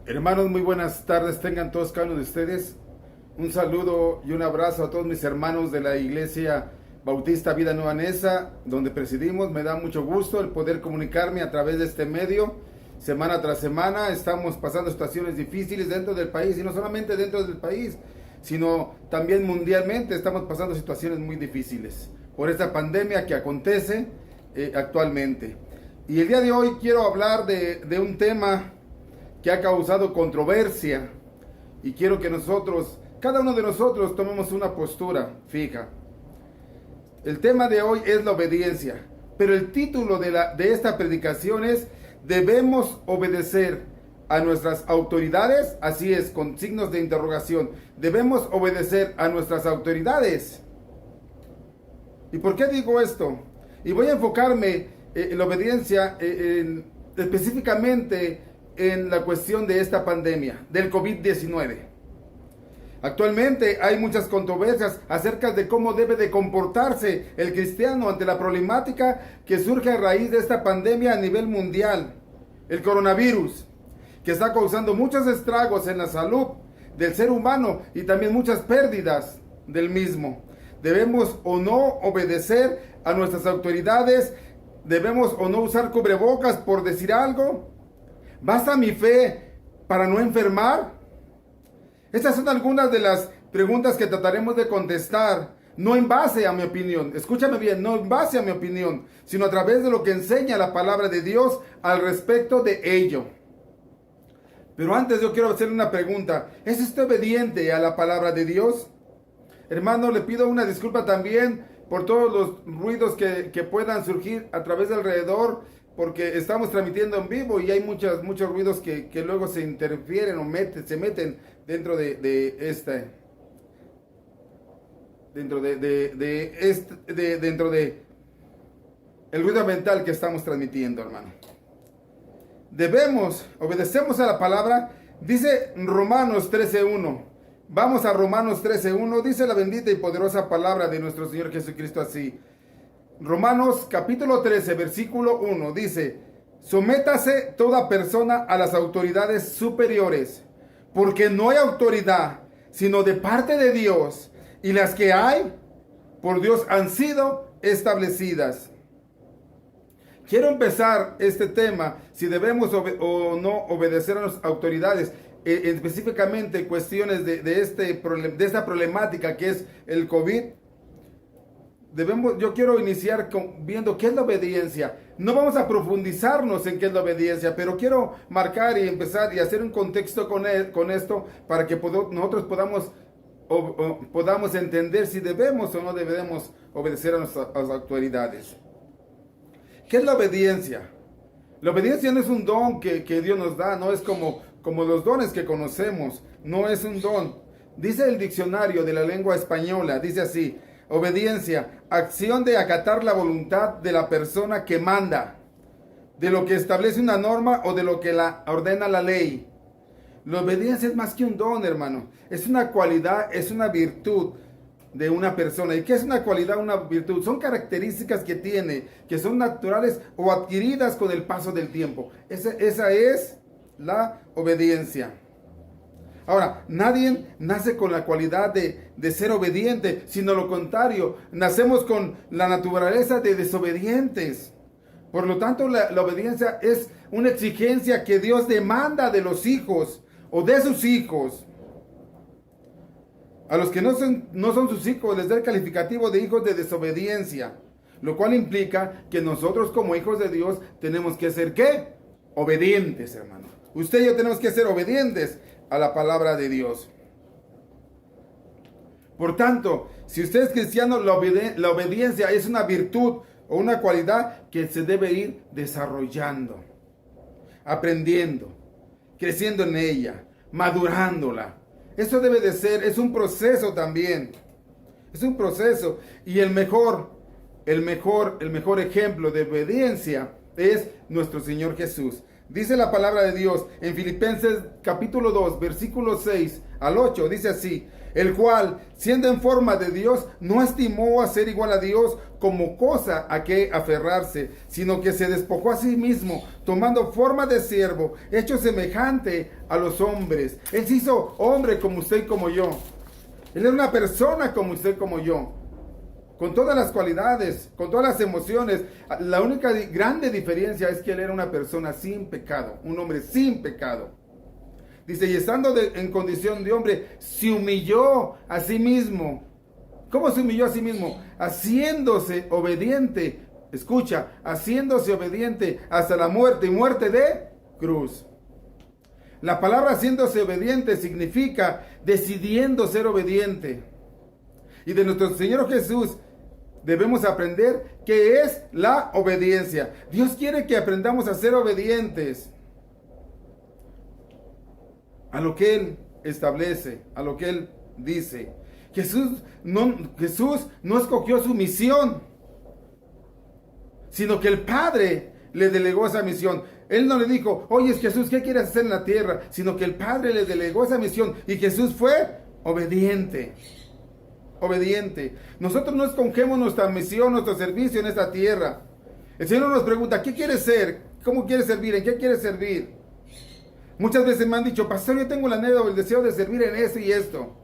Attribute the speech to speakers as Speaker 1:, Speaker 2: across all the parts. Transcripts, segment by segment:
Speaker 1: Hermanos, muy buenas tardes, tengan todos cada uno de ustedes. Un saludo y un abrazo a todos mis hermanos de la Iglesia Bautista Vida Nueva Neza, donde presidimos. Me da mucho gusto el poder comunicarme a través de este medio. Semana tras semana estamos pasando situaciones difíciles dentro del país, y no solamente dentro del país, sino también mundialmente estamos pasando situaciones muy difíciles por esta pandemia que acontece actualmente. Y el día de hoy quiero hablar de un tema que ha causado controversia, y quiero que nosotros, cada uno de nosotros, tomemos una postura fija. El tema de hoy es la obediencia, pero el título de esta predicación es: ¿debemos obedecer a nuestras autoridades? Así es, con signos de interrogación. ¿Debemos obedecer a nuestras autoridades? ¿Y por qué digo esto? Y voy a enfocarme en la obediencia específicamente en la cuestión de esta pandemia, del COVID-19. Actualmente hay muchas controversias acerca de cómo debe de comportarse el cristiano ante la problemática que surge a raíz de esta pandemia a nivel mundial. El coronavirus, que está causando muchos estragos en la salud del ser humano y también muchas pérdidas del mismo. ¿Debemos o no obedecer a nuestras autoridades? ¿Debemos o no usar cubrebocas, por decir algo? ¿Basta mi fe para no enfermar? Estas son algunas de las preguntas que trataremos de contestar, no en base a mi opinión, escúchame bien, no en base a mi opinión, sino a través de lo que enseña la palabra de Dios al respecto de ello. Pero antes yo quiero hacerle una pregunta: ¿es usted obediente a la palabra de Dios? Hermano, le pido una disculpa también por todos los ruidos que puedan surgir a través de alrededor, porque estamos transmitiendo en vivo y hay muchos ruidos que luego se interfieren o se meten dentro de el ruido ambiental que estamos transmitiendo, hermano. Obedecemos a la palabra. Dice Romanos 13:1. Vamos a Romanos 13:1. Dice la bendita y poderosa palabra de nuestro Señor Jesucristo así. Romanos capítulo 13, versículo 1 dice: sométase toda persona a las autoridades superiores, porque no hay autoridad sino de parte de Dios, y las que hay por Dios han sido establecidas. Quiero empezar este tema, si debemos o no obedecer a las autoridades, específicamente cuestiones de esta problemática que es el COVID. Yo quiero iniciar viendo qué es la obediencia. No vamos a profundizarnos en qué es la obediencia, pero quiero marcar y empezar y hacer un contexto con esto para que nosotros podamos entender si debemos o no debemos obedecer a nuestras autoridades. ¿Qué es la obediencia? La obediencia no es un don que Dios nos da, no es como los dones que conocemos, no es un don. Dice el diccionario de la lengua española, dice así: obediencia, acción de acatar la voluntad de la persona que manda, de lo que establece una norma o de lo que la ordena la ley. La obediencia es más que un don, hermano. Es una cualidad, es una virtud de una persona. ¿Y qué es una cualidad, una virtud? Son características que tiene, que son naturales o adquiridas con el paso del tiempo. Esa es la obediencia. Ahora, nadie nace con la cualidad de ser obediente, sino lo contrario, nacemos con la naturaleza de desobedientes. Por lo tanto, la obediencia es una exigencia que Dios demanda de los hijos o de sus hijos. A los que no son sus hijos les da el calificativo de hijos de desobediencia, lo cual implica que nosotros como hijos de Dios tenemos que ser ¿qué? Obedientes, hermano. Usted y yo tenemos que ser obedientes a la palabra de Dios. Por tanto, si usted es cristiano, la obediencia es una virtud o una cualidad que se debe ir desarrollando, aprendiendo, creciendo en ella, madurándola. Eso debe de ser, es un proceso también. Es un proceso. Y el mejor ejemplo de obediencia es nuestro Señor Jesús. Dice la palabra de Dios en Filipenses capítulo 2, versículos 6 al 8, dice así: el cual, siendo en forma de Dios, no estimó a ser igual a Dios como cosa a que aferrarse, sino que se despojó a sí mismo, tomando forma de siervo, hecho semejante a los hombres. Él se hizo hombre como usted y como yo. Él era una persona como usted y como yo, con todas las cualidades, con todas las emociones. La única grande diferencia es que él era una persona sin pecado, un hombre sin pecado. Dice, y estando en condición de hombre, se humilló a sí mismo. ¿Cómo se humilló a sí mismo? Haciéndose obediente. Escucha, haciéndose obediente hasta la muerte, y muerte de cruz. La palabra haciéndose obediente significa decidiendo ser obediente. Y de nuestro Señor Jesús debemos aprender qué es la obediencia. Dios quiere que aprendamos a ser obedientes a lo que Él establece, a lo que Él dice. Jesús no escogió su misión, sino que el Padre le delegó esa misión. Él no le dijo, oye Jesús, ¿qué quieres hacer en la tierra? Sino que el Padre le delegó esa misión y Jesús fue obediente. Obediente. Nosotros no escogemos nuestra misión, nuestro servicio en esta tierra. El Señor nos pregunta, ¿qué quieres ser? ¿Cómo quieres servir? ¿En qué quieres servir? Muchas veces me han dicho, pastor, yo tengo el anhelo, el deseo de servir en esto y esto.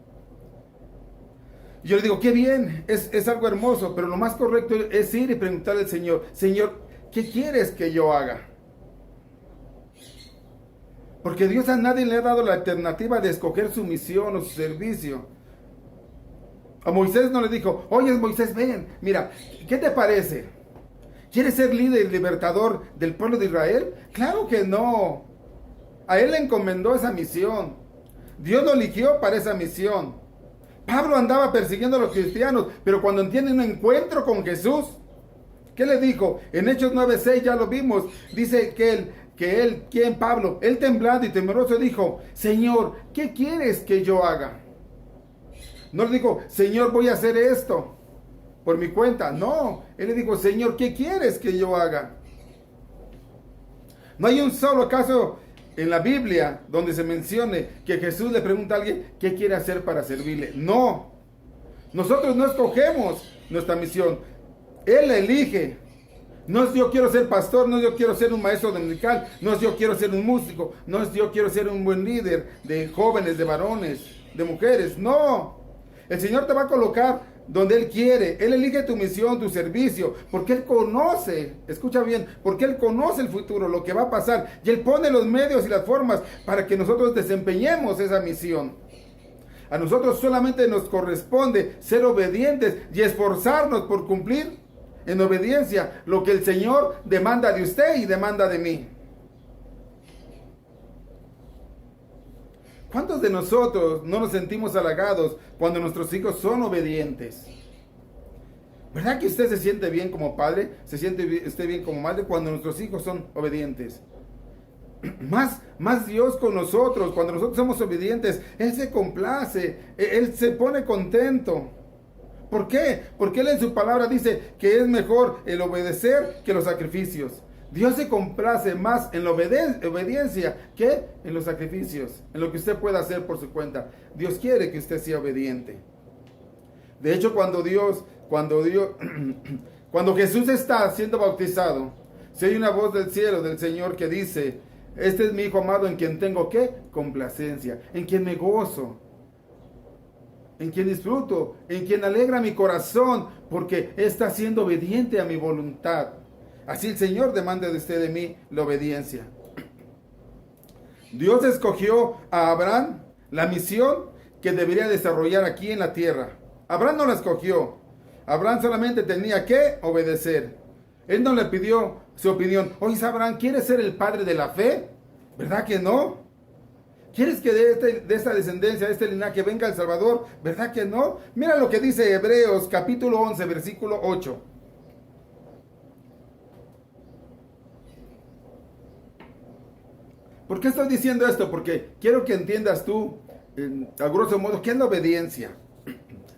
Speaker 1: Y yo le digo, qué bien, es algo hermoso, pero lo más correcto es ir y preguntarle al Señor, Señor, ¿qué quieres que yo haga? Porque Dios a nadie le ha dado la alternativa de escoger su misión o su servicio. A Moisés no le dijo, oye Moisés, ven, mira, ¿qué te parece? ¿Quieres ser líder y libertador del pueblo de Israel? Claro que no. A él le encomendó esa misión. Dios lo eligió para esa misión. Pablo andaba persiguiendo a los cristianos, pero cuando tiene un encuentro con Jesús, ¿qué le dijo? En Hechos 9:6 ya lo vimos. Dice ¿quién? Pablo, él temblando y temeroso dijo, Señor, ¿qué quieres que yo haga? No le dijo, Señor, voy a hacer esto por mi cuenta. No, él le dijo, Señor, ¿qué quieres que yo haga? No hay un solo caso en la Biblia donde se mencione que Jesús le pregunta a alguien qué quiere hacer para servirle. No, nosotros no escogemos nuestra misión, Él la elige. No es yo quiero ser pastor, no es yo quiero ser un maestro dominical, no es yo quiero ser un músico, no es yo quiero ser un buen líder de jóvenes, de varones, de mujeres. No, el Señor te va a colocar donde Él quiere. Él elige tu misión, tu servicio, porque Él conoce, escucha bien, porque Él conoce el futuro, lo que va a pasar, y Él pone los medios y las formas para que nosotros desempeñemos esa misión. A nosotros solamente nos corresponde ser obedientes y esforzarnos por cumplir en obediencia lo que el Señor demanda de usted y demanda de mí. ¿Cuántos de nosotros no nos sentimos halagados cuando nuestros hijos son obedientes? ¿Verdad que usted se siente bien como padre? ¿Se siente usted bien como madre cuando nuestros hijos son obedientes? Más Dios con nosotros, cuando nosotros somos obedientes, Él se complace, Él se pone contento. ¿Por qué? Porque Él en su palabra dice que es mejor el obedecer que los sacrificios. Dios se complace más en la obediencia que en los sacrificios, en lo que usted pueda hacer por su cuenta. Dios quiere que usted sea obediente. De hecho, cuando Jesús está siendo bautizado, se oye una voz del cielo del Señor que dice, este es mi Hijo amado en quien tengo ¿qué? Complacencia, en quien me gozo, en quien disfruto, en quien alegra mi corazón, porque está siendo obediente a mi voluntad. Así el Señor demanda de usted, de mí, la obediencia. Dios escogió a Abraham la misión que debería desarrollar aquí en la tierra. Abraham no la escogió. Abraham solamente tenía que obedecer. Él no le pidió su opinión. Oye, Abraham, ¿quieres ser el padre de la fe? ¿Verdad que no? ¿Quieres que de esta descendencia, de este linaje venga el Salvador? ¿Verdad que no? Mira lo que dice Hebreos capítulo 11, versículo 8. ¿Por qué estoy diciendo esto? Porque quiero que entiendas tú, a grosso modo, qué es la obediencia,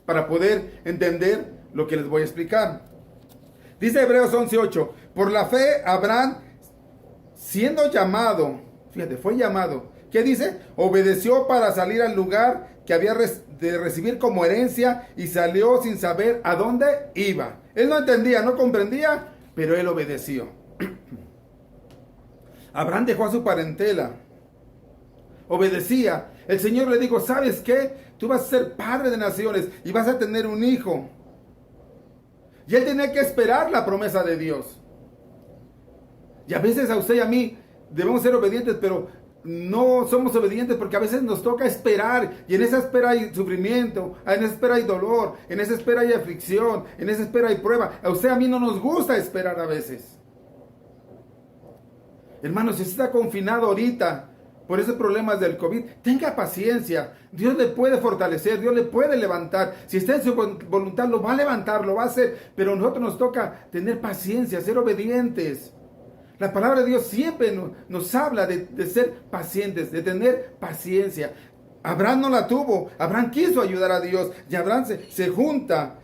Speaker 1: para poder entender lo que les voy a explicar. Dice Hebreos 11:8, por la fe Abraham, siendo llamado, fíjate, fue llamado, ¿qué dice? Obedeció para salir al lugar que había de recibir como herencia y salió sin saber a dónde iba. Él no entendía, no comprendía, pero él obedeció. Abraham dejó a su parentela, obedecía. El Señor le dijo, ¿sabes qué? Tú vas a ser padre de naciones y vas a tener un hijo. Y él tenía que esperar la promesa de Dios. Y a veces a usted y a mí debemos ser obedientes, pero no somos obedientes porque a veces nos toca esperar. Y en esa espera hay sufrimiento, en esa espera hay dolor, en esa espera hay aflicción, en esa espera hay prueba. A usted y a mí no nos gusta esperar a veces. Hermanos, si usted está confinado ahorita por esos problemas del COVID, tenga paciencia. Dios le puede fortalecer, Dios le puede levantar. Si está en su voluntad, lo va a levantar, lo va a hacer. Pero a nosotros nos toca tener paciencia, ser obedientes. La palabra de Dios siempre nos habla de ser pacientes, de tener paciencia. Abraham no la tuvo. Abraham quiso ayudar a Dios. Y Abraham se junta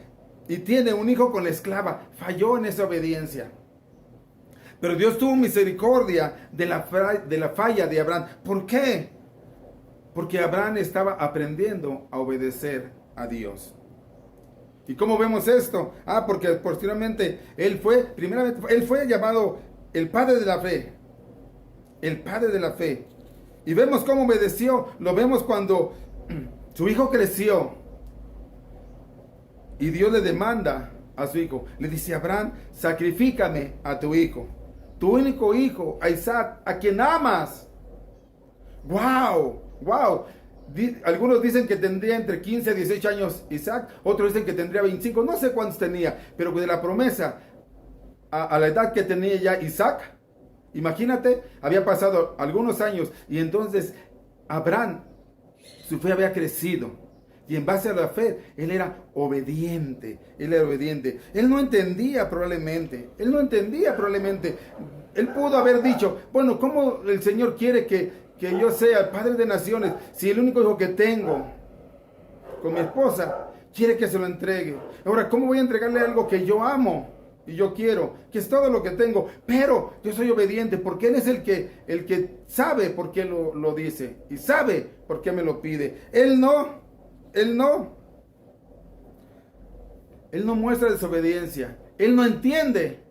Speaker 1: y tiene un hijo con la esclava. Falló en esa obediencia. Pero Dios tuvo misericordia de la falla de Abraham. ¿Por qué? Porque Abraham estaba aprendiendo a obedecer a Dios. ¿Y cómo vemos esto? Porque posteriormente él fue llamado el padre de la fe. El padre de la fe. Y vemos cómo obedeció. Lo vemos cuando su hijo creció. Y Dios le demanda a su hijo. Le dice, Abraham, sacrifícame a tu hijo. Tu único hijo, a Isaac, a quien amas. ¡Wow! ¡Wow! Algunos dicen que tendría entre 15 y 18 años Isaac. Otros dicen que tendría 25. No sé cuántos tenía. Pero de la promesa a la edad que tenía ya Isaac, imagínate, había pasado algunos años. Y entonces Abraham, su fe había crecido. Y en base a la fe, él era obediente. Él era obediente. Él no entendía probablemente. Él pudo haber dicho, bueno, ¿cómo el Señor quiere que yo sea el padre de naciones si el único hijo que tengo con mi esposa quiere que se lo entregue? Ahora, ¿cómo voy a entregarle algo que yo amo y yo quiero? Que es todo lo que tengo. Pero yo soy obediente porque Él es el que sabe por qué lo dice. Y sabe por qué me lo pide. Él no muestra desobediencia. Él no entiende,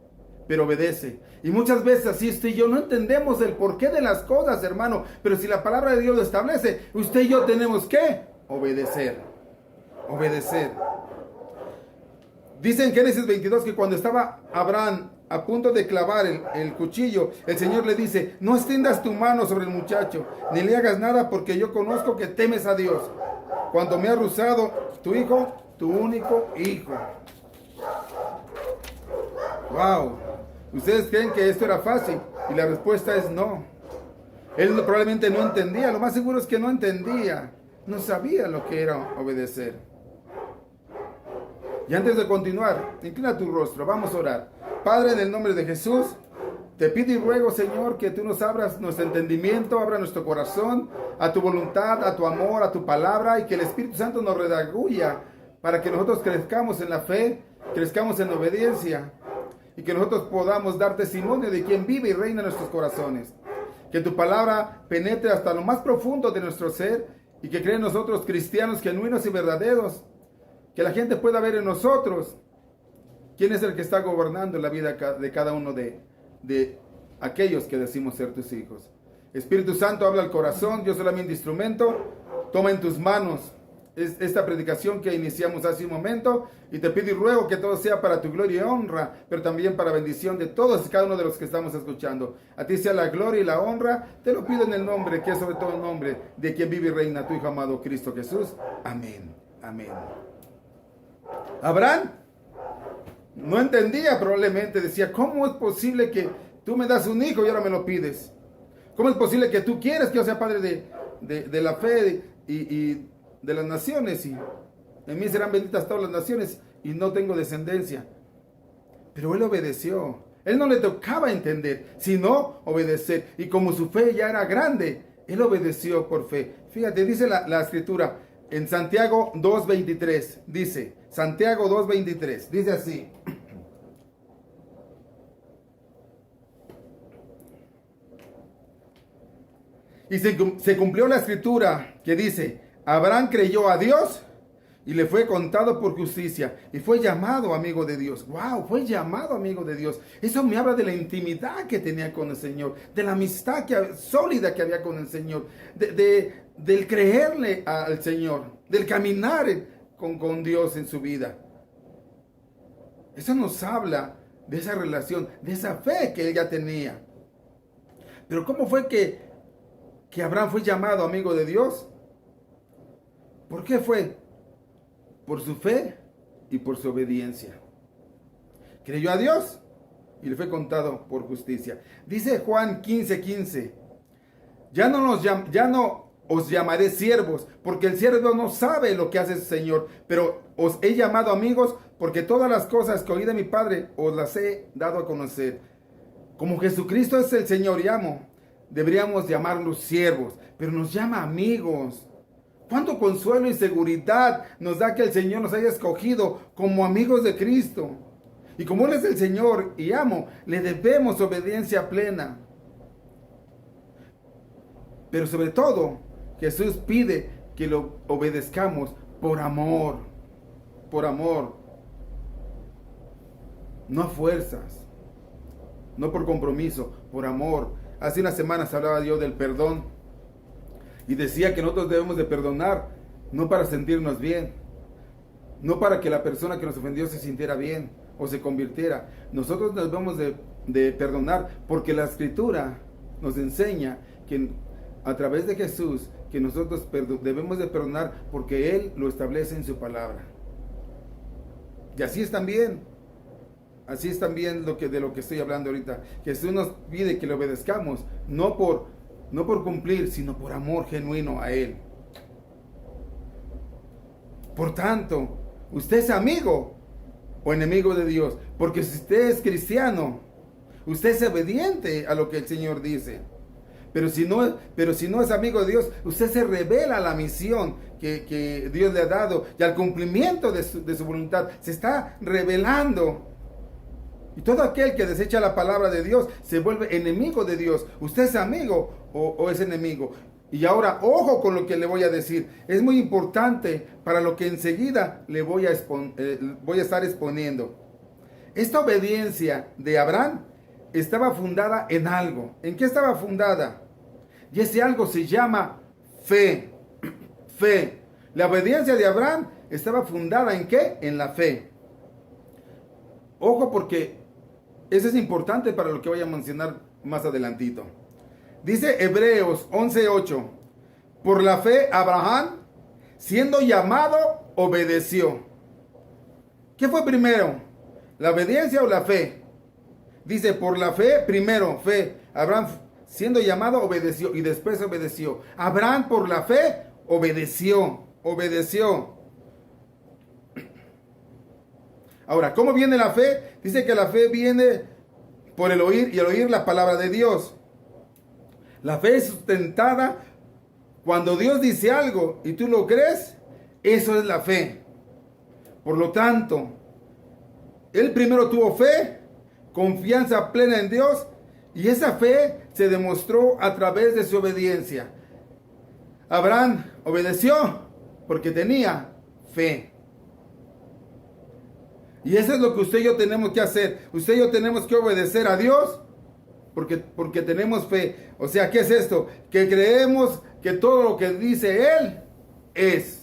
Speaker 1: pero obedece. Y muchas veces así usted y yo no entendemos el porqué de las cosas, hermano. Pero si la palabra de Dios lo establece, usted y yo tenemos que obedecer. Obedecer. Dice en Génesis 22 que cuando estaba Abraham a punto de clavar el cuchillo, el Señor le dice, no extiendas tu mano sobre el muchacho, ni le hagas nada porque yo conozco que temes a Dios. Cuando me ha rehusado tu hijo, tu único hijo. Wow. ¿Ustedes creen que esto era fácil? Y la respuesta es no. Él probablemente no entendía. Lo más seguro es que no entendía. No sabía lo que era obedecer. Y antes de continuar, inclina tu rostro. Vamos a orar. Padre, en el nombre de Jesús, te pido y ruego, Señor, que tú nos abras nuestro entendimiento, abra nuestro corazón a tu voluntad, a tu amor, a tu palabra, y que el Espíritu Santo nos redarguya para que nosotros crezcamos en la fe, crezcamos en obediencia, y que nosotros podamos dar testimonio de quien vive y reina en nuestros corazones. Que tu palabra penetre hasta lo más profundo de nuestro ser, y que cree en nosotros cristianos genuinos y verdaderos. Que la gente pueda ver en nosotros quién es el que está gobernando la vida de cada uno de aquellos que decimos ser tus hijos. Espíritu Santo, habla al corazón. Yo solamente instrumento. Toma en tus manos esta predicación que iniciamos hace un momento, y te pido y ruego que todo sea para tu gloria y honra, pero también para bendición de todos y cada uno de los que estamos escuchando. A ti sea la gloria y la honra. Te lo pido en el nombre, que es sobre todo el nombre de quien vive y reina, tu Hijo amado Cristo Jesús. Amén. Amén. Abraham no entendía, probablemente decía, ¿cómo es posible que tú me das un hijo y ahora me lo pides? ¿Cómo es posible que tú quieres que yo sea padre de la fe y de las naciones? Y en mí serán benditas todas las naciones y no tengo descendencia. Pero él obedeció. Él no le tocaba entender, sino obedecer. Y como su fe ya era grande, él obedeció por fe. Fíjate, dice la escritura en Santiago 2:23. Dice, Santiago 2:23. Dice así. Y se cumplió la escritura que dice, Abraham creyó a Dios y le fue contado por justicia y fue llamado amigo de Dios. ¡Wow! Fue llamado amigo de Dios. Eso me habla de la intimidad que tenía con el Señor, de la amistad sólida que había con el Señor, del creerle al Señor, del caminar con Dios en su vida. Eso nos habla de esa relación, de esa fe que él ya tenía. Pero ¿cómo fue que Abraham fue llamado amigo de Dios? ¿Por qué fue? Por su fe y por su obediencia. Creyó a Dios y le fue contado por justicia. Dice Juan 15:15, ya no os llamaré siervos, porque el siervo no sabe lo que hace su Señor, pero os he llamado amigos, porque todas las cosas que oí de mi Padre os las he dado a conocer. Como Jesucristo es el Señor y amo, deberíamos llamarlos siervos, pero nos llama amigos. ¿Cuánto consuelo y seguridad nos da que el Señor nos haya escogido como amigos de Cristo? Y como Él es el Señor y amo, le debemos obediencia plena. Pero sobre todo, Jesús pide que lo obedezcamos por amor. Por amor. No a fuerzas. No por compromiso, por amor. Hace unas semanas hablaba yo del perdón. Y decía que nosotros debemos de perdonar, no para sentirnos bien, no para que la persona que nos ofendió se sintiera bien o se convirtiera. Nosotros nos debemos de perdonar porque la Escritura nos enseña que a través de Jesús, que nosotros debemos de perdonar porque Él lo establece en su palabra. Y así es también de lo que estoy hablando ahorita. Jesús nos pide que le obedezcamos, no por cumplir, sino por amor genuino a Él. Por tanto, usted es amigo o enemigo de Dios, porque si usted es cristiano, usted es obediente a lo que el Señor dice. Pero si no es amigo de Dios, usted se revela a la misión que Dios le ha dado y al cumplimiento de su voluntad. Se está revelando. Y todo aquel que desecha la palabra de Dios se vuelve enemigo de Dios. ¿Usted es amigo o es enemigo? Y ahora, ojo con lo que le voy a decir. Es muy importante para lo que enseguida le voy a estar exponiendo. Esta obediencia de Abraham estaba fundada en algo. ¿En qué estaba fundada? Y ese algo se llama fe. Fe. La obediencia de Abraham estaba fundada ¿en qué? En la fe. Ojo porque eso es importante para lo que voy a mencionar más adelantito. Dice Hebreos 11:8. Por la fe Abraham, siendo llamado, obedeció. ¿Qué fue primero? ¿La obediencia o la fe? Dice, por la fe, primero, fe. Abraham, siendo llamado, obedeció y después obedeció. Abraham, por la fe, obedeció. Ahora, ¿cómo viene la fe? Dice que la fe viene por el oír y el oír la palabra de Dios. La fe es sustentada cuando Dios dice algo y tú lo crees, eso es la fe. Por lo tanto, él primero tuvo fe, confianza plena en Dios, y esa fe se demostró a través de su obediencia. Abraham obedeció porque tenía fe. Y eso es lo que usted y yo tenemos que hacer. Usted y yo tenemos que obedecer a Dios porque tenemos fe. O sea, ¿qué es esto? Que creemos que todo lo que dice Él es.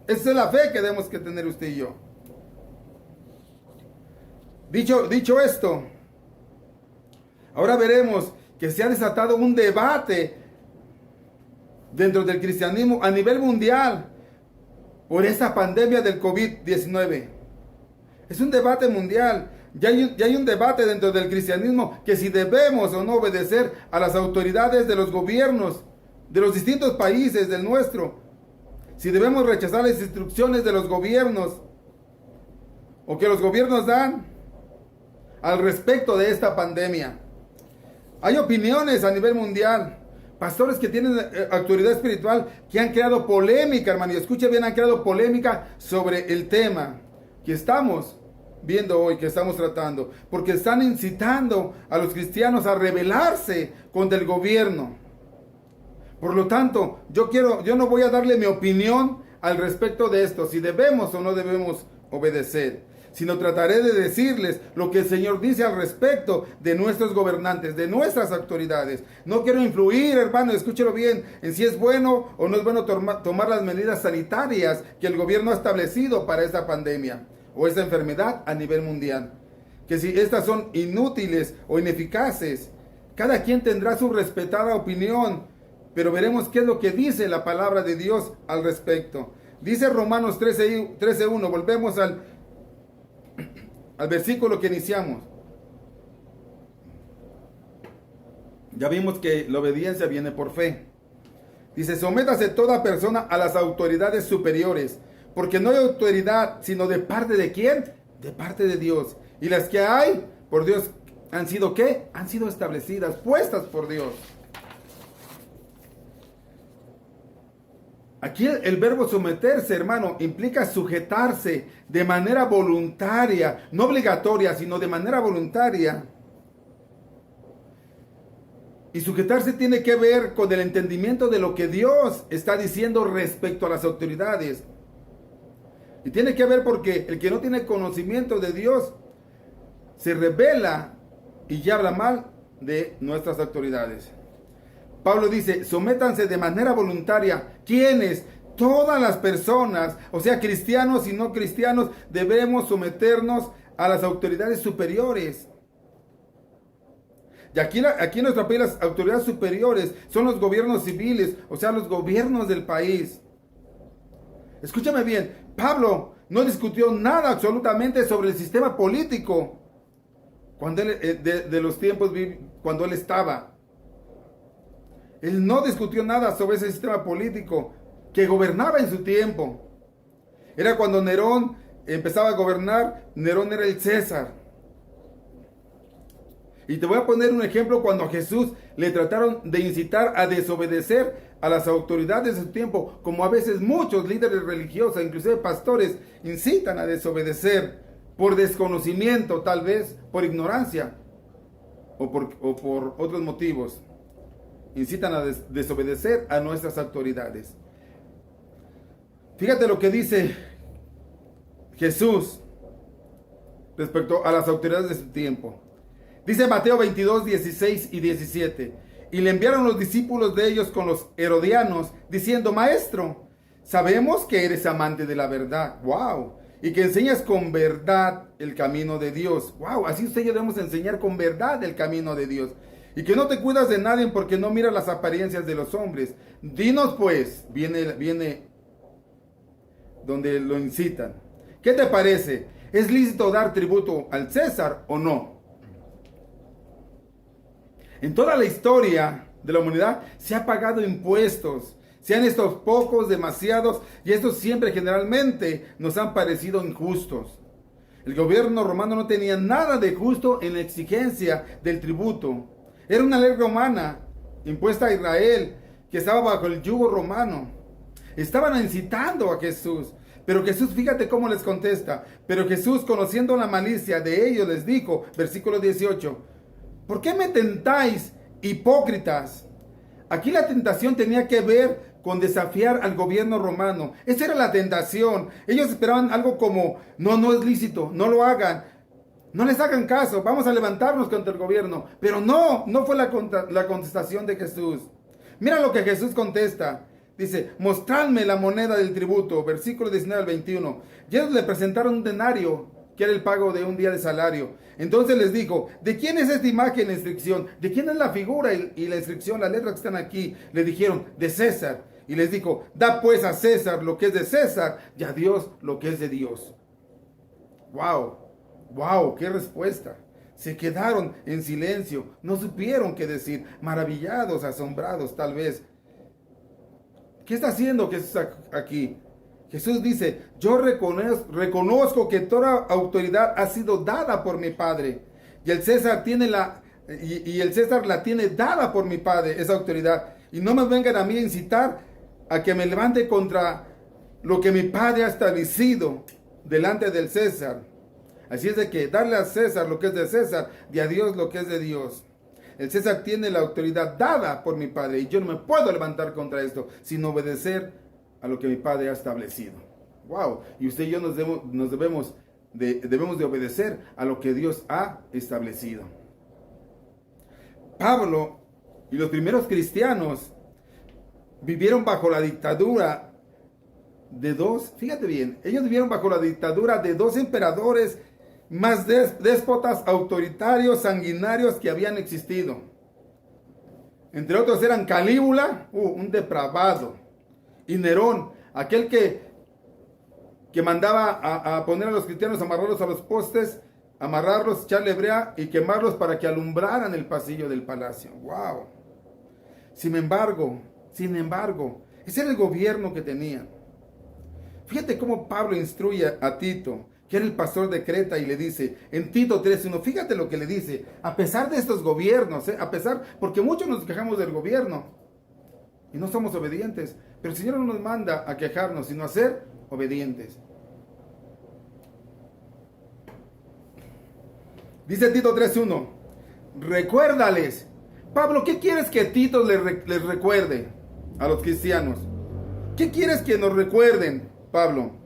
Speaker 1: Esa es la fe que debemos que tener usted y yo. Dicho esto, ahora veremos que se ha desatado un debate dentro del cristianismo a nivel mundial por esta pandemia del COVID-19. Es un debate mundial. Ya hay un debate dentro del cristianismo que si debemos o no obedecer a las autoridades de los gobiernos de los distintos países del nuestro. Si debemos rechazar las instrucciones de los gobiernos o que los gobiernos dan al respecto de esta pandemia. Hay opiniones a nivel mundial. Pastores que tienen autoridad espiritual que han creado polémica, hermano. Y escuche bien, han creado polémica sobre el tema que estamos viendo hoy, que estamos tratando. Porque están incitando a los cristianos a rebelarse contra el gobierno. Por lo tanto, yo no voy a darle mi opinión al respecto de esto, si debemos o no debemos obedecer, sino trataré de decirles lo que el Señor dice al respecto de nuestros gobernantes, de nuestras autoridades. No quiero influir, hermano, escúchelo bien, en si es bueno o no es bueno tomar las medidas sanitarias que el gobierno ha establecido para esta pandemia o esta enfermedad a nivel mundial. Que si estas son inútiles o ineficaces, cada quien tendrá su respetada opinión, pero veremos qué es lo que dice la palabra de Dios al respecto. Dice Romanos 13:1, volvemos al versículo que iniciamos. Ya vimos que la obediencia viene por fe. Dice, sométase toda persona a las autoridades superiores, porque no hay autoridad sino de parte de ¿quién? De parte de Dios. Y las que hay por Dios han sido ¿qué? Han sido establecidas, puestas por Dios. Aquí el verbo someterse, hermano, implica sujetarse de manera voluntaria, no obligatoria, sino de manera voluntaria. Y sujetarse tiene que ver con el entendimiento de lo que Dios está diciendo respecto a las autoridades. Y tiene que ver porque el que no tiene conocimiento de Dios se rebela y ya habla mal de nuestras autoridades. Pablo dice, sométanse de manera voluntaria. ¿Quiénes? Todas las personas, o sea, cristianos y no cristianos, debemos someternos a las autoridades superiores. Y aquí en nuestro país las autoridades superiores son los gobiernos civiles, o sea, los gobiernos del país. Escúchame bien, Pablo no discutió nada absolutamente sobre el sistema político cuando él, de los tiempos cuando él estaba. Él no discutió nada sobre ese sistema político que gobernaba en su tiempo. Era cuando Nerón empezaba a gobernar, Nerón era el César. Y te voy a poner un ejemplo cuando a Jesús le trataron de incitar a desobedecer a las autoridades de su tiempo, como a veces muchos líderes religiosos, inclusive pastores, incitan a desobedecer por desconocimiento, tal vez por ignorancia o por otros motivos. Incitan a desobedecer a nuestras autoridades. Fíjate lo que dice Jesús respecto a las autoridades de su tiempo. Dice Mateo 22, 16 y 17. Y le enviaron los discípulos de ellos con los herodianos, diciendo, Maestro, sabemos que eres amante de la verdad. ¡Wow! Y que enseñas con verdad el camino de Dios. ¡Wow! Así usted y yo debemos enseñar con verdad el camino de Dios. Y que no te cuidas de nadie porque no miras las apariencias de los hombres. Dinos pues, viene donde lo incitan. ¿Qué te parece? ¿Es lícito dar tributo al César o no? En toda la historia de la humanidad se ha pagado impuestos. Sean estos pocos, demasiados, y estos siempre generalmente nos han parecido injustos. El gobierno romano no tenía nada de justo en la exigencia del tributo. Era una ley romana impuesta a Israel que estaba bajo el yugo romano. Estaban incitando a Jesús. Pero Jesús, fíjate cómo les contesta. Pero Jesús, conociendo la malicia de ellos, les dijo, versículo 18, ¿por qué me tentáis, hipócritas? Aquí la tentación tenía que ver con desafiar al gobierno romano. Esa era la tentación. Ellos esperaban algo como, no es lícito, no lo hagan. No les hagan caso, vamos a levantarnos contra el gobierno. Pero no fue la contestación de Jesús. Mira lo que Jesús contesta. Dice, mostradme la moneda del tributo, versículo 19 al 21. Y ellos le presentaron un denario, que era el pago de un día de salario. Entonces les dijo, ¿de quién es esta imagen y la inscripción? ¿De quién es la figura y la inscripción, las letras que están aquí? Le dijeron, de César. Y les dijo, da pues a César lo que es de César y a Dios lo que es de Dios. ¡Wow! ¡Qué respuesta! Se quedaron en silencio, no supieron qué decir, maravillados, asombrados tal vez. ¿Qué está haciendo Jesús aquí? Jesús dice, yo reconozco que toda autoridad ha sido dada por mi Padre. Y el César el César la tiene dada por mi Padre, esa autoridad. Y no me vengan a mí a incitar a que me levante contra lo que mi Padre ha establecido delante del César. Así es de que darle a César lo que es de César y a Dios lo que es de Dios. El César tiene la autoridad dada por mi Padre y yo no me puedo levantar contra esto sin obedecer a lo que mi Padre ha establecido. Wow, y usted y yo debemos de obedecer a lo que Dios ha establecido. Pablo y los primeros cristianos vivieron bajo la dictadura de dos, fíjate bien, ellos vivieron bajo la dictadura de dos emperadores más déspotas, autoritarios, sanguinarios que habían existido. Entre otros eran Calígula, un depravado, y Nerón, aquel que mandaba a poner a los cristianos, amarrarlos a los postes, amarrarlos, echarle brea y quemarlos para que alumbraran el pasillo del palacio. ¡Wow! Sin embargo, ese era el gobierno que tenían. Fíjate cómo Pablo instruye a Tito, que era el pastor de Creta, y le dice, en Tito 3:1, fíjate lo que le dice, a pesar de estos gobiernos, porque muchos nos quejamos del gobierno y no somos obedientes, pero el Señor no nos manda a quejarnos, sino a ser obedientes. Dice Tito 3:1, recuérdales. Pablo, ¿qué quieres que Tito les recuerde a los cristianos? ¿Qué quieres que nos recuerden, Pablo?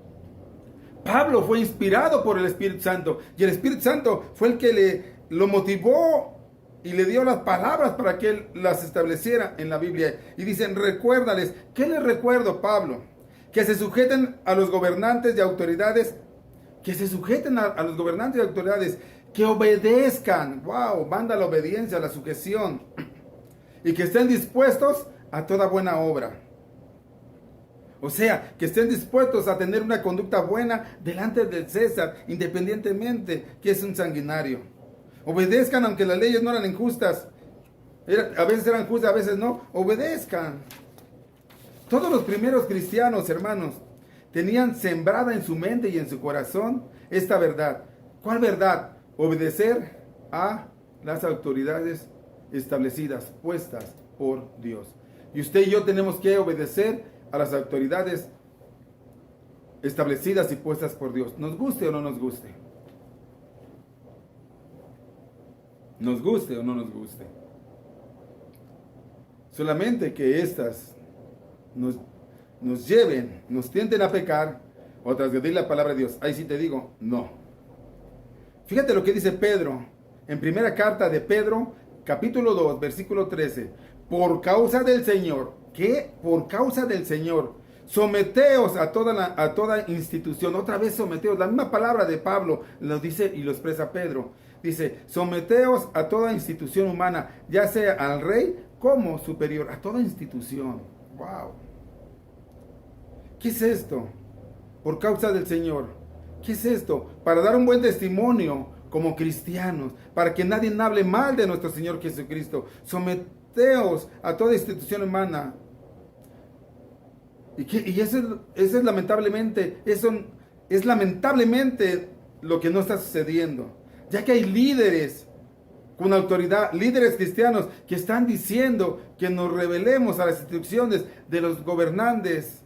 Speaker 1: Pablo fue inspirado por el Espíritu Santo, y el Espíritu Santo fue el que lo motivó y le dio las palabras para que él las estableciera en la Biblia. Y dicen, recuérdales. ¿Qué les recuerdo, Pablo? Que se sujeten a los gobernantes y autoridades, que se sujeten a los gobernantes y autoridades, que obedezcan. Wow, manda la obediencia, la sujeción, y que estén dispuestos a toda buena obra. O sea, que estén dispuestos a tener una conducta buena delante del César, independientemente que es un sanguinario. Obedezcan aunque las leyes no eran injustas. A veces eran justas, a veces no. Obedezcan. Todos los primeros cristianos, hermanos, tenían sembrada en su mente y en su corazón esta verdad. ¿Cuál verdad? Obedecer a las autoridades establecidas, puestas por Dios. Y usted y yo tenemos que obedecer a las autoridades establecidas y puestas por Dios, nos guste o no nos guste. Nos guste o no nos guste. Solamente que estas nos lleven, nos tienten a pecar o a transgredir la palabra de Dios. Ahí sí te digo, no. Fíjate lo que dice Pedro en primera carta de Pedro, capítulo 2, versículo 13. Por causa del Señor. ¿Qué? Por causa del Señor. Someteos a toda institución. Otra vez someteos. La misma palabra de Pablo lo dice y lo expresa Pedro. Dice, someteos a toda institución humana, ya sea al rey como superior. A toda institución. Wow. ¿Qué es esto? Por causa del Señor. ¿Qué es esto? Para dar un buen testimonio como cristianos, para que nadie hable mal de nuestro Señor Jesucristo. Someteos a toda institución humana. Y eso es lamentablemente, eso es lamentablemente lo que no está sucediendo. Ya que hay líderes con autoridad, líderes cristianos que están diciendo que nos rebelemos a las instrucciones de los gobernantes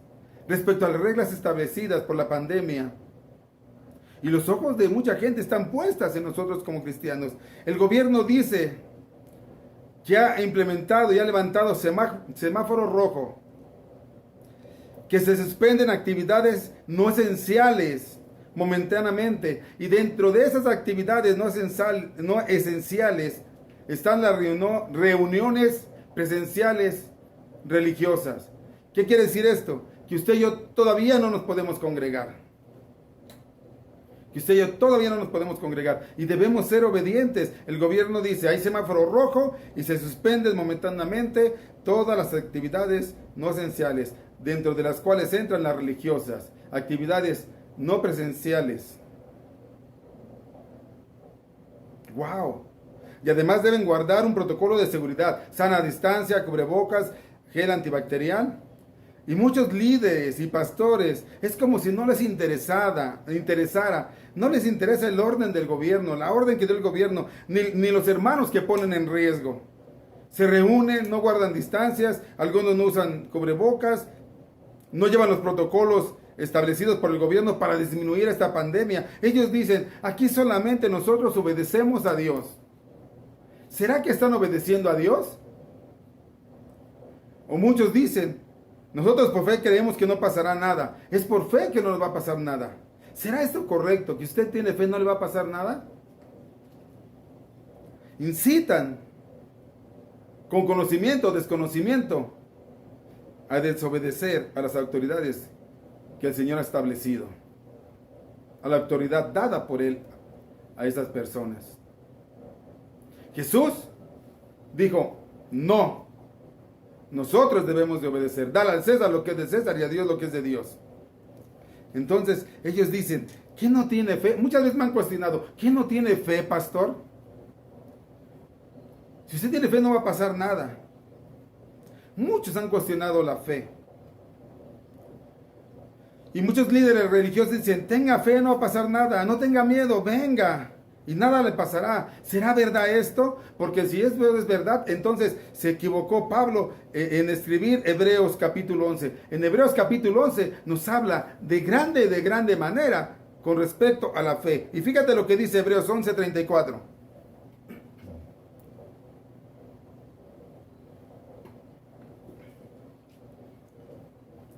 Speaker 1: respecto a las reglas establecidas por la pandemia. Y los ojos de mucha gente están puestas en nosotros como cristianos. El gobierno dice que ha implementado y ha levantado semáforo rojo, que se suspenden actividades no esenciales momentáneamente, y dentro de esas actividades no esenciales están las reuniones presenciales religiosas. ¿Qué quiere decir esto? Que usted y yo todavía no nos podemos congregar. Que usted y yo todavía no nos podemos congregar y debemos ser obedientes. El gobierno dice, hay semáforo rojo y se suspenden momentáneamente todas las actividades no esenciales, dentro de las cuales entran las religiosas, actividades no presenciales. ¡Wow! Y además deben guardar un protocolo de seguridad, sana distancia, cubrebocas, gel antibacterial. Y muchos líderes y pastores, es como si no les interesara, no les interesa el orden del gobierno, la orden que dio el gobierno, ni los hermanos que ponen en riesgo. Se reúnen, no guardan distancias, algunos no usan cubrebocas, no llevan los protocolos establecidos por el gobierno para disminuir esta pandemia. Ellos dicen, aquí solamente nosotros obedecemos a Dios. ¿Será que están obedeciendo a Dios? O muchos dicen, Nosotros por fe creemos que no pasará nada. Es por fe que no nos va a pasar nada. ¿Será esto correcto? ¿Que usted tiene fe no le va a pasar nada? Incitan con conocimiento o desconocimiento a desobedecer a las autoridades que el Señor ha establecido, a la autoridad dada por Él a esas personas. Jesús dijo, no, nosotros debemos de obedecer, dale al César lo que es de César y a Dios lo que es de Dios. Entonces ellos dicen, ¿quién no tiene fe? Muchas veces me han cuestionado, ¿quién no tiene fe, pastor? Si usted tiene fe no va a pasar nada. Muchos han cuestionado la fe. Y muchos líderes religiosos dicen, tenga fe, no va a pasar nada, no tenga miedo, venga, y nada le pasará. ¿Será verdad esto? Porque si es verdad, entonces se equivocó Pablo en escribir Hebreos capítulo 11. En Hebreos capítulo 11 nos habla de grande manera con respecto a la fe. Y fíjate lo que dice Hebreos 11:34.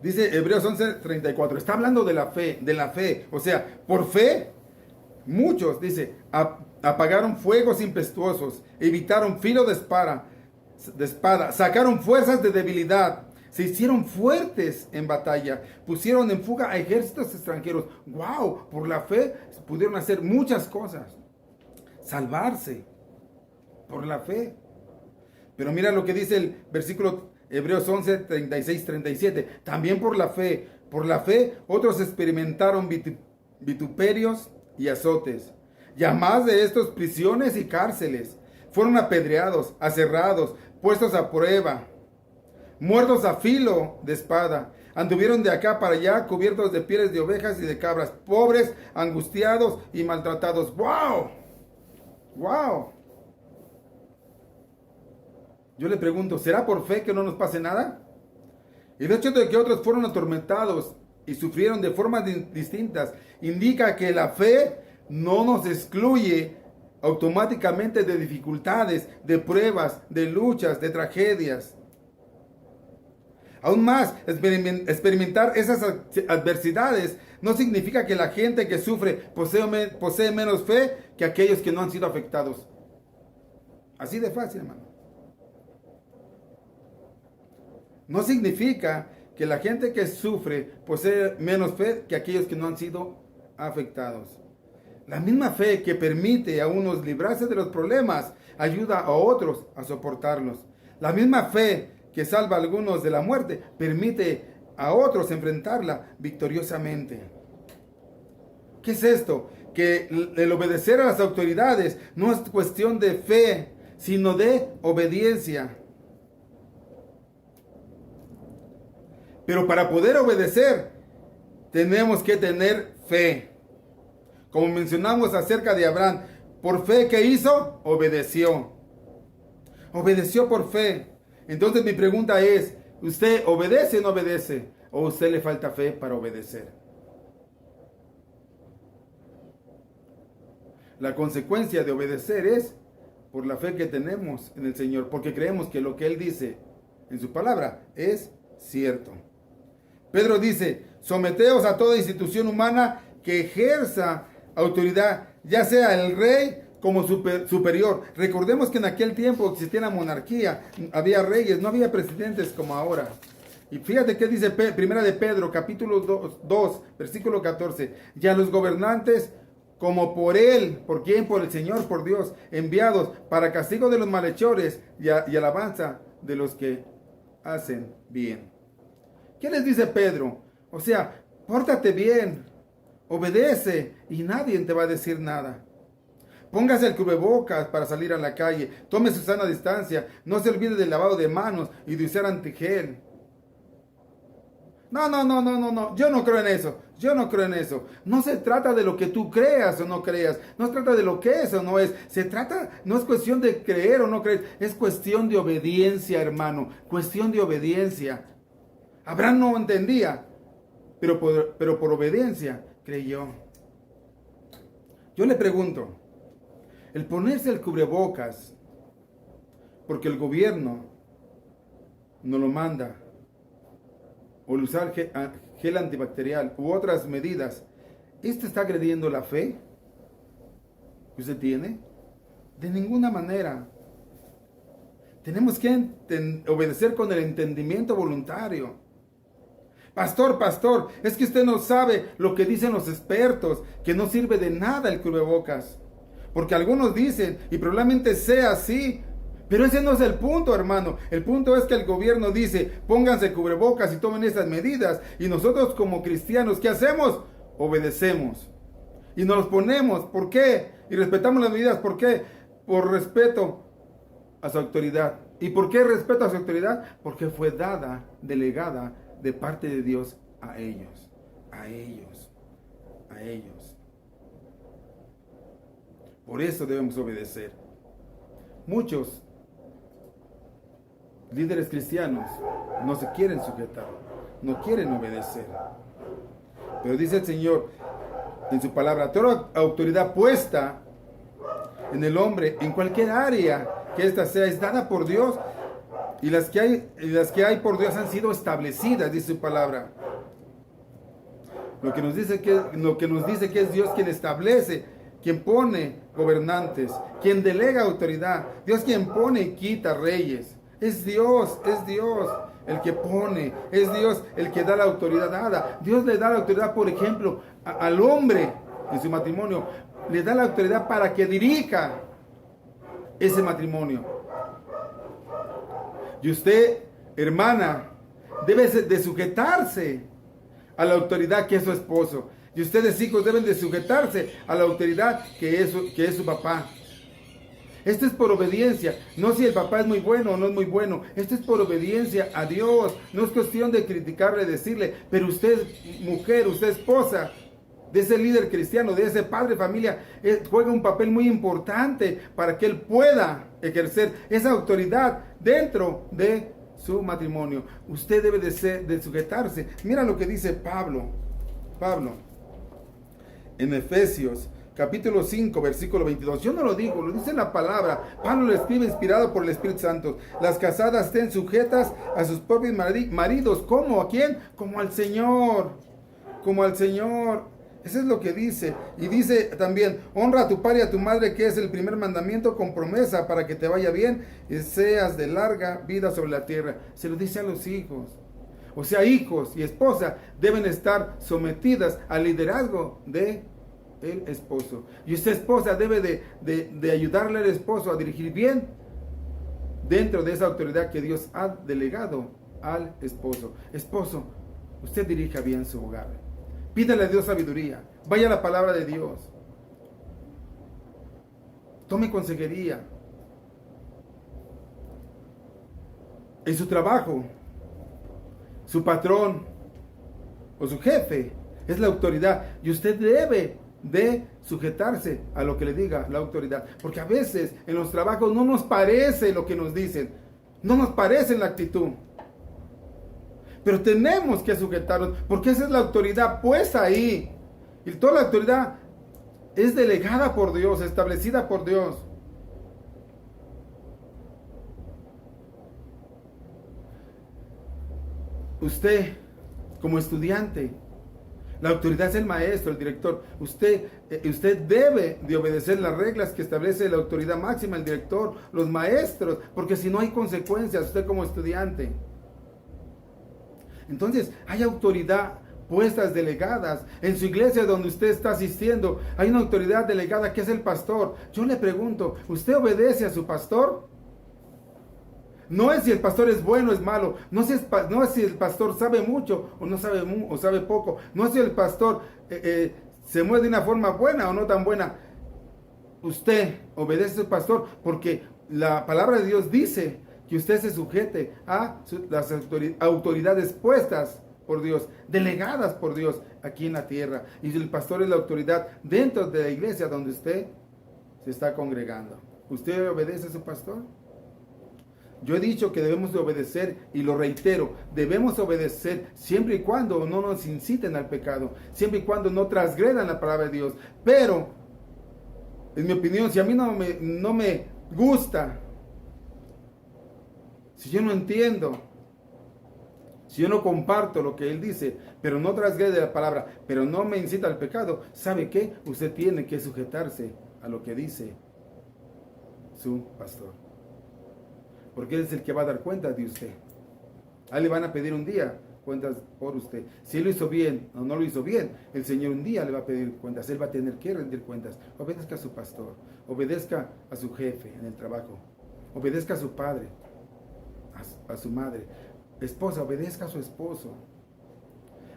Speaker 1: Dice Hebreos 11:34, está hablando de la fe, o sea, por fe, muchos, dice, apagaron fuegos impetuosos, evitaron filo de espada, sacaron fuerzas de debilidad, se hicieron fuertes en batalla, pusieron en fuga a ejércitos extranjeros. ¡Wow! Por la fe pudieron hacer muchas cosas, salvarse, por la fe. Pero mira lo que dice el versículo Hebreos 11:36-37. También por la fe, otros experimentaron vituperios y azotes. Y a más de estos, prisiones y cárceles. Fueron apedreados, aserrados, puestos a prueba, muertos a filo de espada. Anduvieron de acá para allá, cubiertos de pieles de ovejas y de cabras, pobres, angustiados y maltratados. ¡Wow! ¡Wow! Yo le pregunto, ¿será por fe que no nos pase nada? El hecho de que otros fueron atormentados y sufrieron de formas distintas indica que la fe no nos excluye automáticamente de dificultades, de pruebas, de luchas, de tragedias. Aún más, experimentar esas adversidades no significa que la gente que sufre posee menos fe que aquellos que no han sido afectados. Así de fácil, hermano. No significa que la gente que sufre posee menos fe que aquellos que no han sido afectados. La misma fe que permite a unos librarse de los problemas ayuda a otros a soportarlos. La misma fe que salva a algunos de la muerte permite a otros enfrentarla victoriosamente. ¿Qué es esto? Que el obedecer a las autoridades no es cuestión de fe, sino de obediencia. Pero para poder obedecer, tenemos que tener fe. Como mencionamos acerca de Abraham, por fe, ¿qué hizo? Obedeció. Obedeció por fe. Entonces mi pregunta es, ¿usted obedece o no obedece? ¿O a usted le falta fe para obedecer? La consecuencia de obedecer es por la fe que tenemos en el Señor, porque creemos que lo que Él dice en su palabra es cierto. Pedro dice, someteos a toda institución humana que ejerza autoridad, ya sea el rey como superior. Recordemos que en aquel tiempo existía la monarquía, había reyes, no había presidentes como ahora. Y fíjate qué dice Primera de Pedro, capítulo 2, versículo 14. Y a los gobernantes, como por él, ¿por quién? Por el Señor, por Dios, enviados para castigo de los malhechores y alabanza de los que hacen bien. ¿Qué les dice Pedro? O sea, pórtate bien, obedece y nadie te va a decir nada. Póngase el cubrebocas para salir a la calle, tome su sana distancia, no se olvide del lavado de manos y de usar antigel. No, yo no creo en eso. No se trata de lo que tú creas o no creas, no se trata de lo que es o no es, no es cuestión de creer o no creer, es cuestión de obediencia, hermano, cuestión de obediencia. Abraham no entendía, pero por obediencia creyó. Yo le pregunto, el ponerse el cubrebocas, porque el gobierno no lo manda, o el usar gel antibacterial u otras medidas, ¿esto está agrediendo la fe que usted tiene? De ninguna manera. Tenemos que obedecer con el entendimiento voluntario. Pastor, es que usted no sabe lo que dicen los expertos, que no sirve de nada el cubrebocas. Porque algunos dicen, y probablemente sea así, pero ese no es el punto, hermano. El punto es que el gobierno dice, pónganse cubrebocas y tomen esas medidas. Y nosotros como cristianos, ¿qué hacemos? Obedecemos. Y nos los ponemos. ¿Por qué? Y respetamos las medidas. ¿Por qué? Por respeto a su autoridad. ¿Y por qué respeto a su autoridad? Porque fue dada, delegada de parte de Dios a ellos. A ellos. A ellos. Por eso debemos obedecer. Muchos líderes cristianos no se quieren sujetar, no quieren obedecer. Pero dice el Señor en su palabra, toda autoridad puesta en el hombre, en cualquier área que ésta sea, es dada por Dios. Y las que hay por Dios han sido establecidas, dice su palabra. Lo que nos dice que es Dios quien establece, quien pone gobernantes, quien delega autoridad. Dios quien pone y quita reyes. Es Dios el que pone, es Dios el que da la autoridad dada. Dios le da la autoridad, por ejemplo, al hombre en su matrimonio. Le da la autoridad para que dirija ese matrimonio. Y usted, hermana, debe de sujetarse a la autoridad que es su esposo. Y ustedes, hijos, deben de sujetarse a la autoridad que es su papá. Esto es por obediencia. No si el papá es muy bueno o no es muy bueno. Esto es por obediencia a Dios. No es cuestión de criticarle, decirle. Pero usted, mujer, usted, esposa de ese líder cristiano, de ese padre de familia, juega un papel muy importante para que él pueda ejercer esa autoridad dentro de su matrimonio. Usted debe de sujetarse. Mira lo que dice Pablo en Efesios capítulo 5, versículo 22. Yo no lo digo, lo dice la palabra. Pablo lo escribe inspirado por el Espíritu Santo. Las casadas estén sujetas a sus propios maridos. ¿Cómo? ¿A quién? Como al Señor. Como al Señor. Eso es lo que dice. Y dice también, honra a tu padre y a tu madre, que es el primer mandamiento con promesa para que te vaya bien y seas de larga vida sobre la tierra. Se lo dice a los hijos. O sea, hijos y esposa deben estar sometidas al liderazgo de el esposo. Y usted, esposa, debe de ayudarle al esposo a dirigir bien dentro de esa autoridad que Dios ha delegado al esposo. Esposo, usted dirija bien su hogar. Pídale a Dios sabiduría. Vaya a la palabra de Dios. Tome consejería. En su trabajo, su patrón o su jefe es la autoridad. Y usted debe de sujetarse a lo que le diga la autoridad. Porque a veces en los trabajos no nos parece lo que nos dicen. No nos parece la actitud. Pero tenemos que sujetarnos, porque esa es la autoridad puesta ahí. Y toda la autoridad es delegada por Dios, establecida por Dios. Usted, como estudiante, la autoridad es el maestro, el director. Usted debe de obedecer las reglas que establece la autoridad máxima, el director, los maestros, porque si no hay consecuencias, usted como estudiante. Entonces, hay autoridad puestas delegadas en su iglesia donde usted está asistiendo. Hay una autoridad delegada que es el pastor. Yo le pregunto, ¿usted obedece a su pastor? No es si el pastor es bueno o es malo. No es si el pastor sabe mucho o no sabe o sabe poco. No es si el pastor se mueve de una forma buena o no tan buena. Usted obedece a su pastor porque la palabra de Dios dice que usted se sujete a las autoridades puestas por Dios, delegadas por Dios aquí en la tierra. Y el pastor es la autoridad dentro de la iglesia donde usted se está congregando. ¿Usted obedece a su pastor? Yo he dicho que debemos de obedecer y lo reitero, debemos obedecer siempre y cuando no nos inciten al pecado, siempre y cuando no transgredan la palabra de Dios. Pero, en mi opinión, si a mí no me gusta, si yo no entiendo, si yo no comparto lo que Él dice, pero no transgrede la palabra, pero no me incita al pecado, ¿sabe qué? Usted tiene que sujetarse a lo que dice su pastor. Porque Él es el que va a dar cuentas de usted. A Él le van a pedir un día cuentas por usted. Si Él lo hizo bien o no lo hizo bien, el Señor un día le va a pedir cuentas. Él va a tener que rendir cuentas. Obedezca a su pastor. Obedezca a su jefe en el trabajo. Obedezca a su padre, a su madre. Esposa, obedezca a su esposo.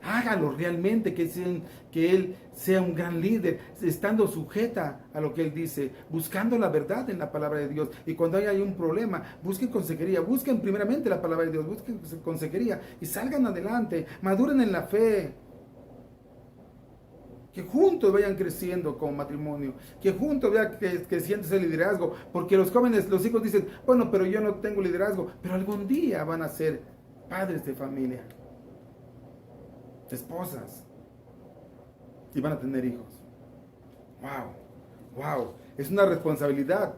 Speaker 1: Hágalo realmente, que Él sea un gran líder, estando sujeta a lo que Él dice, buscando la verdad en la palabra de Dios. Y cuando haya un problema, busquen consejería, busquen primeramente la palabra de Dios, busquen consejería y salgan adelante, maduren en la fe. Que juntos vayan creciendo como matrimonio, que juntos vayan creciendo ese liderazgo, porque los jóvenes, los hijos dicen, bueno, pero yo no tengo liderazgo, pero algún día van a ser padres de familia, esposas, y van a tener hijos. Wow, es una responsabilidad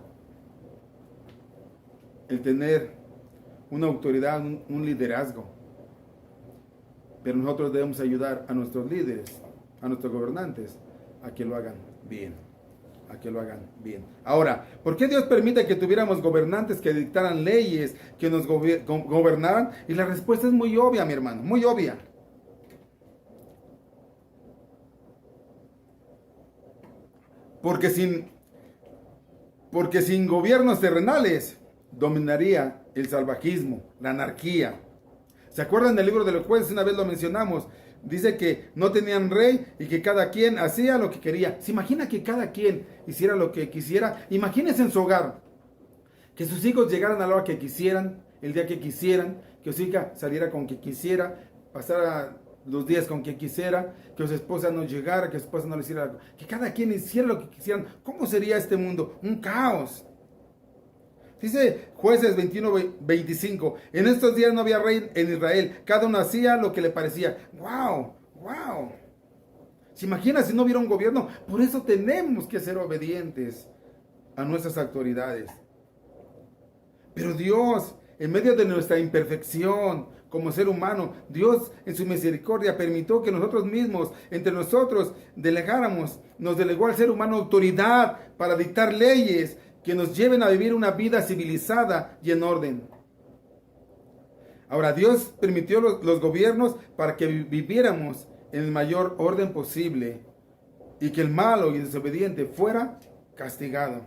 Speaker 1: el tener una autoridad, un liderazgo, pero nosotros debemos ayudar a nuestros líderes, a nuestros gobernantes, a que lo hagan bien, Ahora, ¿por qué Dios permite que tuviéramos gobernantes que dictaran leyes, que nos gobernaran? Y la respuesta es muy obvia, mi hermano, muy obvia. Porque sin gobiernos terrenales dominaría el salvajismo, la anarquía. ¿Se acuerdan del libro de los jueces? Una vez lo mencionamos. Dice que no tenían rey y que cada quien hacía lo que quería. ¿Se imagina que cada quien hiciera lo que quisiera? Imagínense en su hogar, que sus hijos llegaran a la hora que quisieran, el día que quisieran, que su hija saliera con que quisiera, pasara los días con que quisiera, que su esposa no llegara, que su esposa no le hiciera, que cada quien hiciera lo que quisieran. ¿Cómo sería este mundo? Un caos. Dice Jueces 21:25, en estos días no había rey en Israel, cada uno hacía lo que le parecía. ¡Wow! ¿Se imagina si no hubiera un gobierno? Por eso tenemos que ser obedientes a nuestras autoridades. Pero Dios, en medio de nuestra imperfección como ser humano, Dios en su misericordia permitió que nosotros mismos, entre nosotros, nos delegó al ser humano autoridad para dictar leyes que nos lleven a vivir una vida civilizada y en orden. Ahora, Dios permitió los gobiernos para que viviéramos en el mayor orden posible y que el malo y desobediente fuera castigado.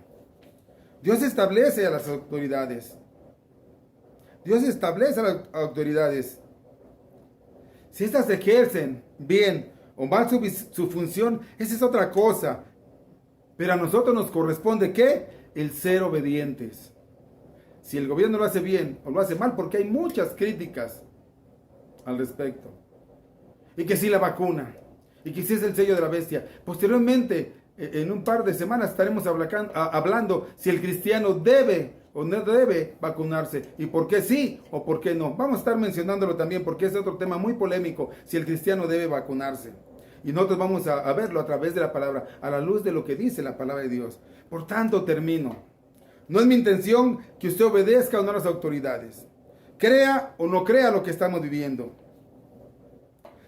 Speaker 1: Dios establece a las autoridades. Si estas ejercen bien o mal su función, esa es otra cosa. Pero a nosotros nos corresponde, ¿qué? El ser obedientes. Si el gobierno lo hace bien o lo hace mal, porque hay muchas críticas al respecto. Y que si la vacuna, y que si es el sello de la bestia. Posteriormente, en un par de semanas estaremos hablando si el cristiano debe o no debe vacunarse, y por qué sí o por qué no. Vamos a estar mencionándolo también porque es otro tema muy polémico, si el cristiano debe vacunarse. Y nosotros vamos a verlo a través de la palabra, a la luz de lo que dice la palabra de Dios. Por tanto, termino. No es mi intención que usted obedezca o no a las autoridades, crea o no crea lo que estamos viviendo,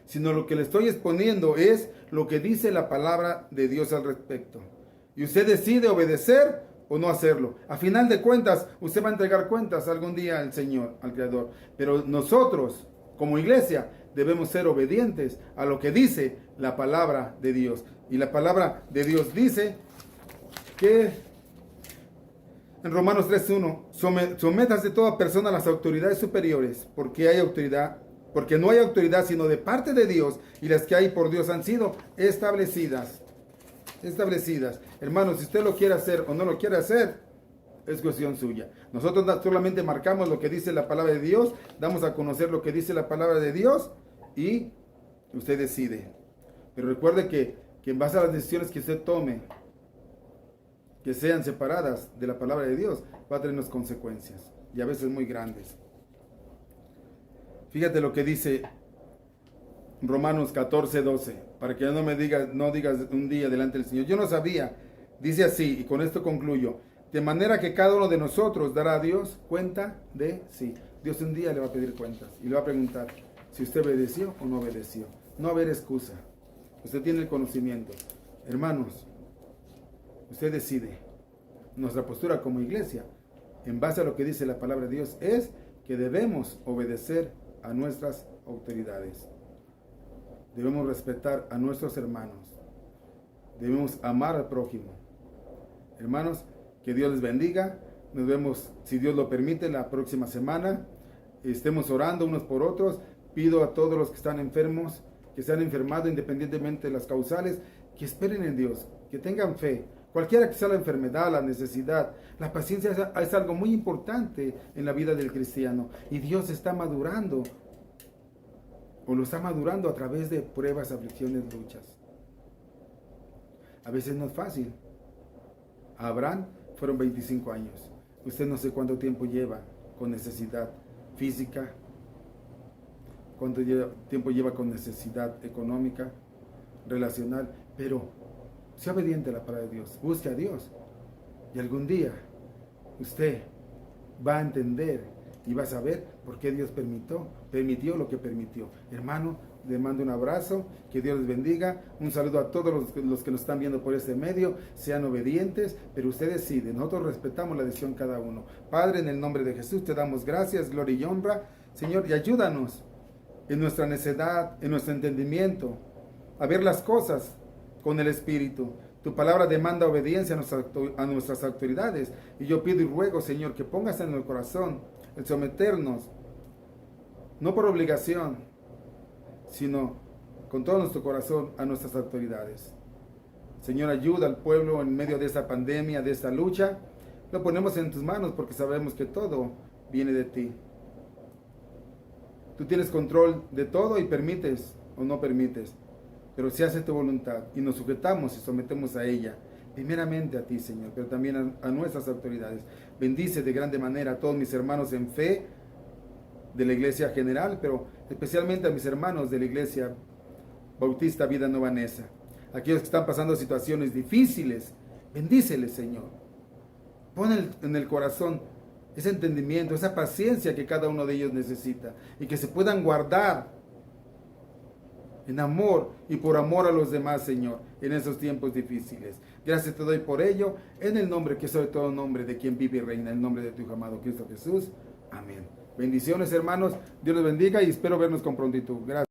Speaker 1: sino lo que le estoy exponiendo es lo que dice la palabra de Dios al respecto. Y usted decide obedecer o no hacerlo. A final de cuentas, usted va a entregar cuentas algún día al Señor, al Creador. Pero nosotros, como iglesia, debemos ser obedientes a lo que dice la palabra de Dios. Y la palabra de Dios dice que en Romanos 3:1, sométase toda persona a las autoridades superiores, porque no hay autoridad sino de parte de Dios, y las que hay por Dios han sido establecidas. Hermanos, si usted lo quiere hacer o no lo quiere hacer, es cuestión suya. Nosotros solamente marcamos lo que dice la palabra de Dios, damos a conocer lo que dice la palabra de Dios, y usted decide. Pero recuerde que en base a las decisiones que usted tome, que sean separadas de la palabra de Dios, va a tener consecuencias, y a veces muy grandes. Fíjate lo que dice Romanos 14:12, para que no digas un día delante del Señor, yo no sabía, dice así, y con esto concluyo, de manera que cada uno de nosotros dará a Dios cuenta de sí. Dios un día le va a pedir cuentas, y le va a preguntar, si usted obedeció o no obedeció. No haber excusa. Usted tiene el conocimiento. Hermanos, usted decide. Nuestra postura como iglesia, en base a lo que dice la palabra de Dios, es que debemos obedecer a nuestras autoridades. Debemos respetar a nuestros hermanos. Debemos amar al prójimo. Hermanos, que Dios les bendiga. Nos vemos, si Dios lo permite, la próxima semana. Estemos orando unos por otros. Pido a todos los que están enfermos, que se han enfermado independientemente de las causales, que esperen en Dios, que tengan fe. Cualquiera que sea la enfermedad, la necesidad, la paciencia es algo muy importante en la vida del cristiano. Y Dios está madurando, o lo está madurando a través de pruebas, aflicciones, luchas. A veces no es fácil. A Abraham fueron 25 años. Usted no sé cuánto tiempo lleva con necesidad física, cuánto tiempo lleva con necesidad económica, relacional, pero sea obediente a la palabra de Dios, busque a Dios, y algún día usted va a entender y va a saber por qué Dios permitió lo que permitió. Hermano, le mando un abrazo, que Dios les bendiga, un saludo a todos los que nos están viendo por este medio. Sean obedientes, pero usted decide, nosotros respetamos la decisión cada uno. Padre, en el nombre de Jesús te damos gracias, gloria y honra, Señor, y ayúdanos en nuestra necedad, en nuestro entendimiento, a ver las cosas con el Espíritu. Tu palabra demanda obediencia a nuestras autoridades, y yo pido y ruego, Señor, que pongas en el corazón el someternos, no por obligación, sino con todo nuestro corazón a nuestras autoridades. Señor, ayuda al pueblo en medio de esta pandemia, de esta lucha. Lo ponemos en tus manos porque sabemos que todo viene de ti. Tú tienes control de todo y permites o no permites, pero se hace tu voluntad y nos sujetamos y sometemos a ella, primeramente a ti, Señor, pero también a nuestras autoridades. Bendice de grande manera a todos mis hermanos en fe de la iglesia general, pero especialmente a mis hermanos de la iglesia Bautista Vida Nueva Neza, aquellos que están pasando situaciones difíciles. Bendíceles, Señor. Pon en el corazón ese entendimiento, esa paciencia que cada uno de ellos necesita, y que se puedan guardar en amor y por amor a los demás, Señor, en esos tiempos difíciles. Gracias te doy por ello, en el nombre que sobre todo nombre de quien vive y reina, en el nombre de tu Hijo amado Cristo Jesús. Amén. Bendiciones, hermanos. Dios los bendiga y espero vernos con prontitud. Gracias.